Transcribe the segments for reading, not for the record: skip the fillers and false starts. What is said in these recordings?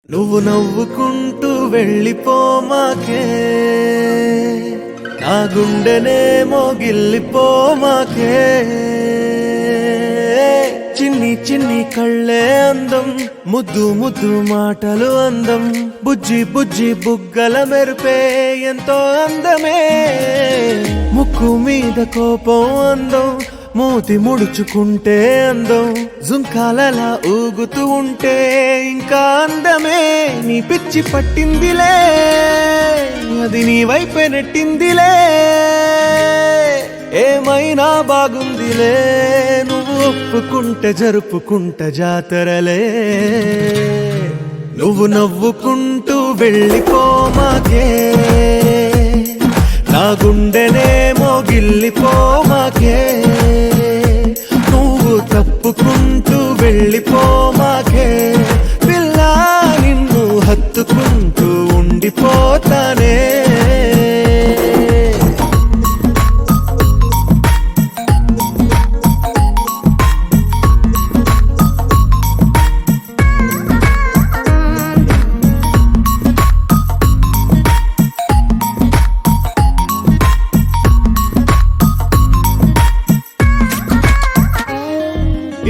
నువ్వు నవ్వుకుంటూ వెళ్ళిపోమాకే, నా గుండెనేమో గిల్లిపోమాకే. చిన్ని చిన్ని కళ్ళే అందం, ముద్దు ముద్దు మాటలు అందం, బుజ్జి బుజ్జి బుగ్గల మెరుపే ఎంతో అందమే. ముక్కు మీద కోపం అందం, మూతి ముడుచుకుంటే అందం, జుంకాలలా ఊగుతూ ఉంటే ఇంకా అందమే. నీ పిచ్చి పట్టిందిలే, అది నీ వైపే నెట్టిందిలే. ఏమైనా బాగుందిలే, నువ్వు ఒప్పుకుంటే జరుపుకుంట జాతరలే. నువ్వు నవ్వుకుంటూ వెళ్ళిపోమాకే, నా గుండెనేమో గిల్లిపోమాకే. నువ్వు తప్పుకుంటూ వెళ్ళిపోమాకే, పిల్ల నిన్ను హత్తుకుంటూ ఉండిపోతానే.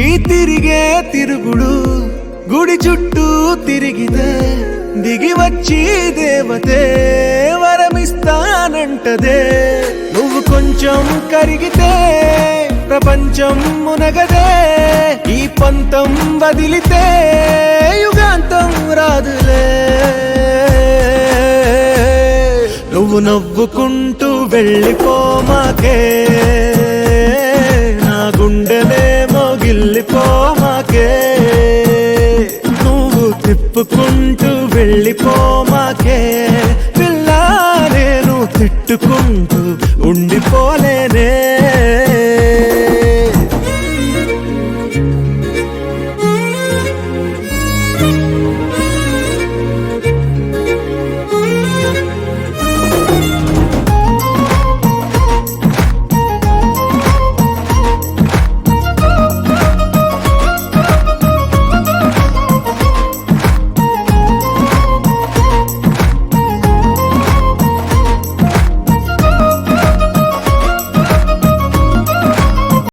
ఈ తిరిగే తిరుగుడు గుడి చుట్టూ తిరిగితే, దిగి వచ్చి దేవతే వరమిస్తానంటదే. నువ్వు కొంచెం కరిగితే ప్రపంచం మునగదే. ఈ పంతం వదిలితే యుగాంతం రాదులే. నువ్వు నవ్వుకుంటూ వెళ్ళిపోమాకే, నా గుండెనేమో గిల్లిపోమాకే. నువ్వు తిప్పుకుంటూ వెళ్ళిపోమాకే, పిల్ల నేను తిట్టుకుంటూ